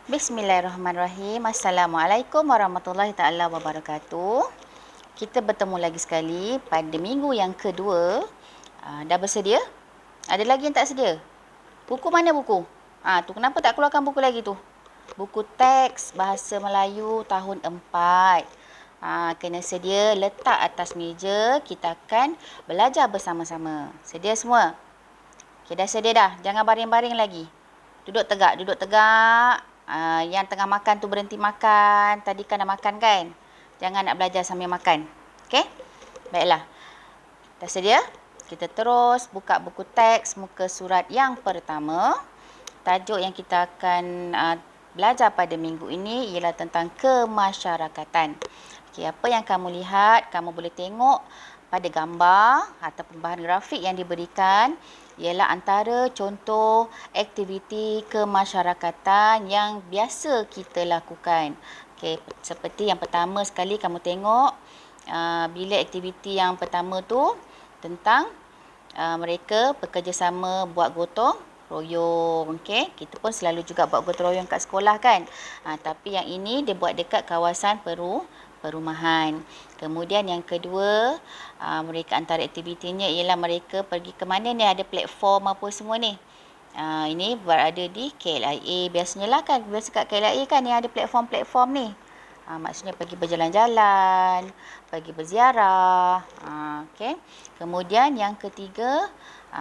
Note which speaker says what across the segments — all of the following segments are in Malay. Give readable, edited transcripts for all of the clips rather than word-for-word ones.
Speaker 1: Bismillahirrahmanirrahim. Assalamualaikum warahmatullahi taala wabarakatuh. Kita bertemu lagi sekali pada minggu yang kedua. Dah bersedia? Ada lagi yang tak sedia? Buku mana buku? Tu kenapa tak keluarkan buku lagi tu? Buku teks bahasa Melayu tahun 4. Kena sedia, letak atas meja. Kita akan belajar bersama-sama. Sedia semua? Okay, dah sedia dah? Jangan baring-baring lagi. Duduk tegak, duduk tegak. Yang tengah makan tu berhenti makan. Tadi kan dah makan kan? Jangan nak belajar sambil makan. Okey? Baiklah. Dah sedia? Kita terus buka buku teks muka surat yang pertama. Tajuk yang kita akan belajar pada minggu ini ialah tentang kemasyarakatan. Okey, apa yang kamu lihat, kamu boleh tengok pada gambar ataupun bahan grafik yang diberikan ialah antara contoh aktiviti kemasyarakatan yang biasa kita lakukan. Okey, seperti yang pertama sekali kamu tengok bila aktiviti yang pertama tu tentang mereka bekerjasama buat gotong royong. Okey, kita pun selalu juga buat gotong royong kat sekolah kan. Tapi yang ini dia buat dekat kawasan perumahan. Kemudian yang kedua, mereka antara aktivitinya ialah mereka pergi ke mana ni, ada platform apa semua ni. Ini berada di KLIA. Biasanya lah kan, biasa kat KLIA kan yang ada platform-platform ni. Maksudnya pergi berjalan-jalan, pergi berziarah. Okay. Kemudian yang ketiga,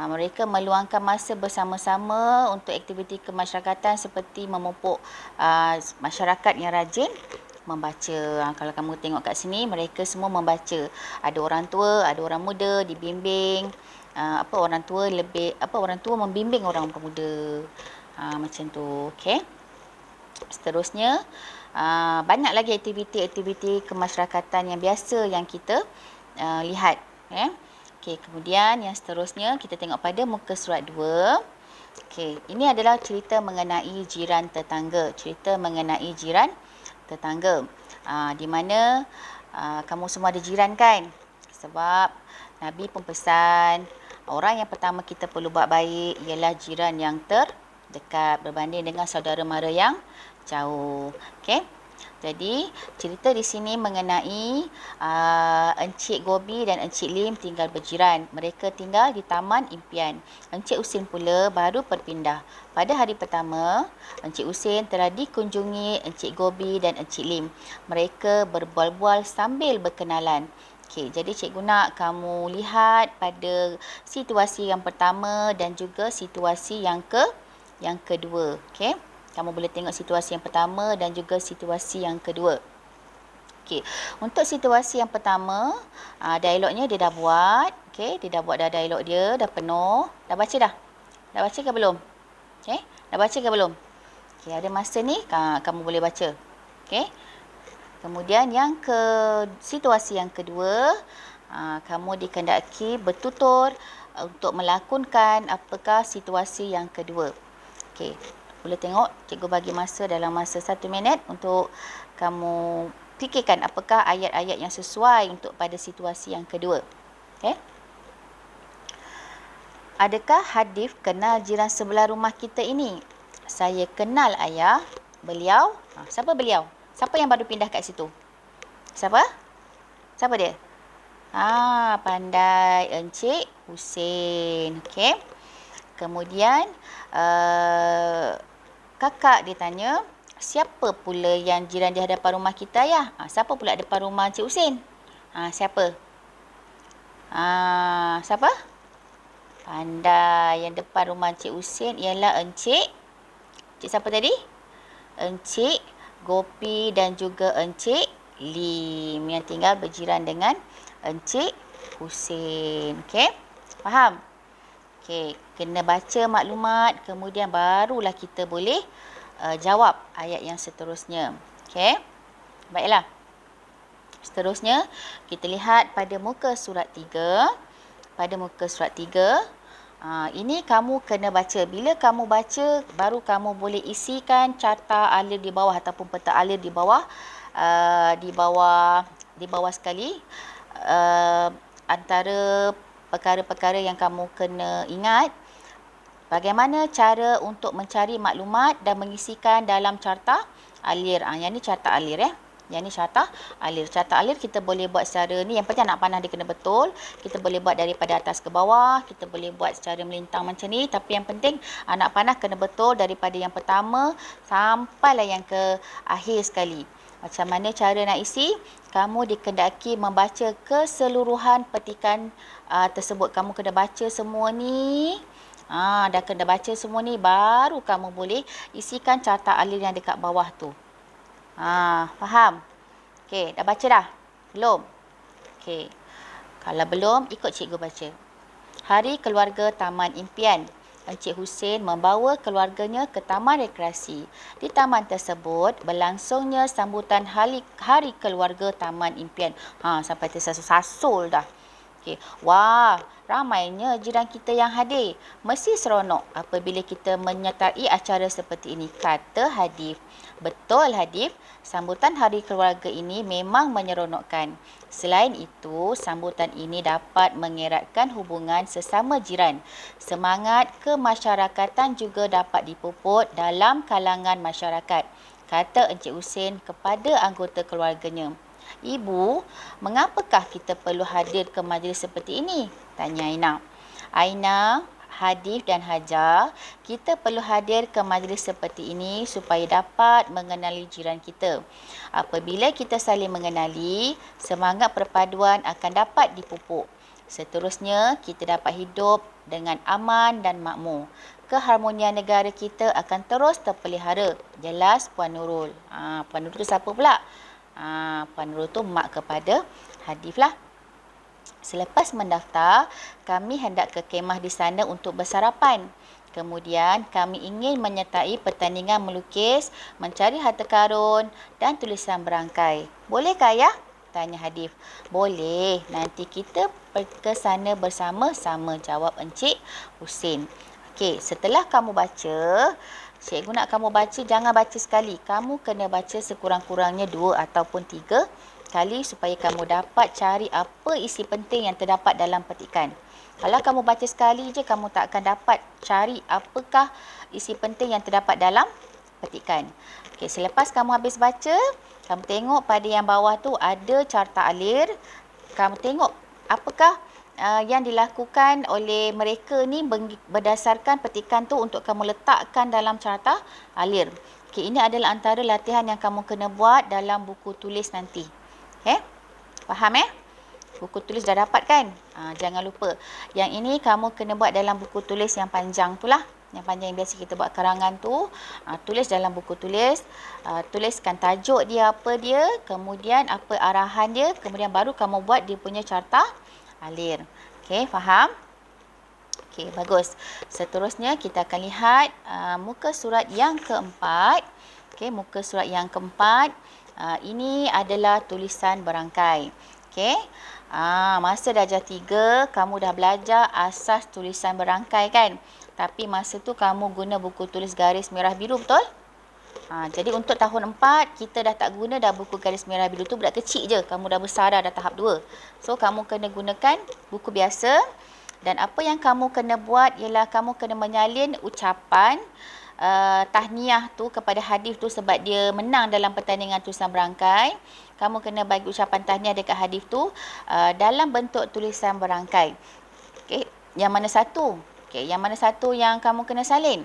Speaker 1: mereka meluangkan masa bersama-sama untuk aktiviti kemasyarakatan seperti memupuk masyarakat yang rajin membaca. Kalau kamu tengok kat sini, mereka semua membaca. Ada orang tua, ada orang muda dibimbing. Orang tua membimbing orang pemuda. Macam tu. Okey. Seterusnya, banyak lagi aktiviti-aktiviti kemasyarakatan yang biasa yang kita lihat. Okey, kemudian yang seterusnya kita tengok pada muka surat 2. Okey, ini adalah cerita mengenai jiran tetangga. Cerita mengenai jiran tetangga. Di mana kamu semua ada jiran kan? Sebab Nabi pun pesan, orang yang pertama kita perlu buat baik ialah jiran yang terdekat berbanding dengan saudara mara yang jauh. Okey. Jadi, cerita di sini mengenai Encik Gobi dan Encik Lim tinggal berjiran. Mereka tinggal di Taman Impian. Encik Usin pula baru berpindah. Pada hari pertama, Encik Usin telah dikunjungi Encik Gobi dan Encik Lim. Mereka berbual-bual sambil berkenalan. Okey, jadi cikgu nak kamu lihat pada situasi yang pertama dan juga situasi yang kedua. Okey. Kamu boleh tengok situasi yang pertama dan juga situasi yang kedua. Okey, untuk situasi yang pertama, dialognya dia dah buat. Okey, dia dah buat dah dialog dia, dah penuh. Dah baca dah? Dah baca ke belum? Okey, dah baca ke belum? Okey, ada masa ni kamu boleh baca. Okey. Kemudian situasi yang kedua, kamu dikehendaki bertutur untuk melakonkan apakah situasi yang kedua. Okey. Boleh tengok, cikgu bagi masa dalam masa 1 minit untuk kamu fikirkan apakah ayat-ayat yang sesuai untuk pada situasi yang kedua. Okay. Adakah Hadif kenal jiran sebelah rumah kita ini? Saya kenal ayah. Beliau? Siapa beliau? Siapa yang baru pindah kat situ? Siapa? Siapa dia? Pandai. Encik Husin. Okay. Kemudian, kakak dia tanya, siapa pula yang jiran di hadapan rumah kita ya? Siapa pula depan rumah Encik Husin? Siapa? Siapa? Pandai. Yang depan rumah Encik Husin ialah Encik siapa tadi? Encik Gopi dan juga Encik Lim yang tinggal berjiran dengan Encik Husin. Okey? Faham? Okey, kena baca maklumat, kemudian barulah kita boleh jawab ayat yang seterusnya. Okey. Baiklah. Seterusnya, kita lihat pada muka surat 3. Pada muka surat 3, ini kamu kena baca. Bila kamu baca, baru kamu boleh isikan carta alir di bawah ataupun peta alir di bawah. Di bawah sekali. Antara perkara-perkara yang kamu kena ingat, Bagaimana cara untuk mencari maklumat dan mengisikan dalam carta alir. Yang ni carta alir Yang ni carta alir. Carta alir kita boleh buat secara ni. Yang penting anak panah dia kena betul. Kita boleh buat daripada atas ke bawah. Kita boleh buat secara melintang macam ni. Tapi yang penting anak panah kena betul daripada yang pertama sampailah yang ke akhir sekali. Macam mana cara nak isi? Kamu dikendaki membaca keseluruhan petikan tersebut. Kamu kena baca semua ni. Dah kena baca semua ni, baru kamu boleh isikan carta alir yang dekat bawah tu. Faham? Okey, dah baca dah? Belum? Okey. Kalau belum, ikut cikgu baca. Hari Keluarga Taman Impian. Encik Hussein membawa keluarganya ke taman rekreasi. Di taman tersebut berlangsungnya sambutan Hari Keluarga Taman Impian. Sampai tersasul-sasul dah. Okay. Wah, ramainya jiran kita yang hadir. Mesti seronok apabila kita menyertai acara seperti ini, kata Hadif. Betul Hadif, sambutan Hari Keluarga ini memang menyeronokkan. Selain itu, sambutan ini dapat mengeratkan hubungan sesama jiran. Semangat kemasyarakatan juga dapat dipupuk dalam kalangan masyarakat, kata Encik Hussein kepada anggota keluarganya. Ibu, mengapakah kita perlu hadir ke majlis seperti ini? Tanya Aina. Aina, Hadif dan Hajar, kita perlu hadir ke majlis seperti ini supaya dapat mengenali jiran kita. Apabila kita saling mengenali, semangat perpaduan akan dapat dipupuk. Seterusnya, kita dapat hidup dengan aman dan makmur. Keharmonian negara kita akan terus terpelihara. Jelas Puan Nurul. Puan Nurul tu siapa pula? Puan Nurul tu mak kepada Hadif lah. Selepas mendaftar, kami hendak ke kemah di sana untuk bersarapan. Kemudian, kami ingin menyertai pertandingan melukis, mencari harta karun dan tulisan berangkai. Bolehkah ya? Tanya Hadif. Boleh, nanti kita ke sana bersama-sama, jawab Encik Hussein. Okey, setelah kamu baca, cikgu nak kamu baca, jangan baca sekali. Kamu kena baca sekurang-kurangnya 2 ataupun 3 kali supaya kamu dapat cari apa isi penting yang terdapat dalam petikan. Kalau kamu baca sekali je, kamu tak akan dapat cari apakah isi penting yang terdapat dalam petikan. Okey, selepas kamu habis baca, kamu tengok pada yang bawah tu ada carta alir. Kamu tengok apakah yang dilakukan oleh mereka ni berdasarkan petikan tu untuk kamu letakkan dalam carta alir. Okey, ini adalah antara latihan yang kamu kena buat dalam buku tulis nanti. Faham Buku tulis dah dapat kan? Jangan lupa. Yang ini kamu kena buat dalam buku tulis yang panjang tu lah. Yang panjang yang biasa kita buat karangan tu. Tulis dalam buku tulis. Tuliskan tajuk dia, apa dia. Kemudian apa arahan dia. Kemudian baru kamu buat dia punya carta alir. Okey, faham? Okey, bagus. Seterusnya kita akan lihat muka surat yang keempat. Okey, muka surat yang keempat. Ini adalah tulisan berangkai. Okey. Masa darjah 3, kamu dah belajar asas tulisan berangkai kan? Tapi masa tu kamu guna buku tulis garis merah biru, betul? Jadi untuk tahun 4, kita dah tak guna dah buku garis merah biru tu, budak kecil je. Kamu dah besar dah tahap 2. So, kamu kena gunakan buku biasa. Dan apa yang kamu kena buat ialah kamu kena menyalin ucapan tahniah tu kepada Hadif tu sebab dia menang dalam pertandingan tulisan berangkai. Kamu kena bagi ucapan tahniah dekat Hadif tu dalam bentuk tulisan berangkai. Okey, yang mana satu? Okey, yang mana satu yang kamu kena salin?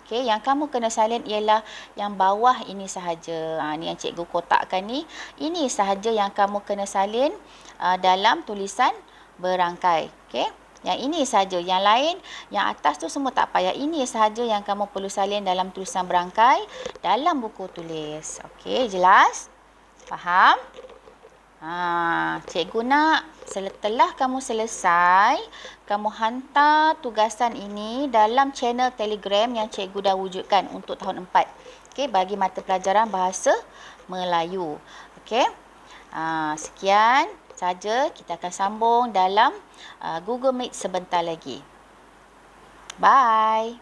Speaker 1: Okey, yang kamu kena salin ialah yang bawah ini sahaja. Ni yang cikgu kotakkan ni. Ini sahaja yang kamu kena salin dalam tulisan berangkai. Okey. Yang ini sahaja. Yang lain, yang atas tu semua tak payah. Ini sahaja yang kamu perlu salin dalam tulisan berangkai dalam buku tulis. Okey, jelas? Faham? Cikgu nak setelah kamu selesai, kamu hantar tugasan ini dalam channel Telegram yang cikgu dah wujudkan untuk tahun 4. Okey, bagi mata pelajaran bahasa Melayu. Okey. Sekian saja, kita akan sambung dalam Google Meet sebentar lagi. Bye.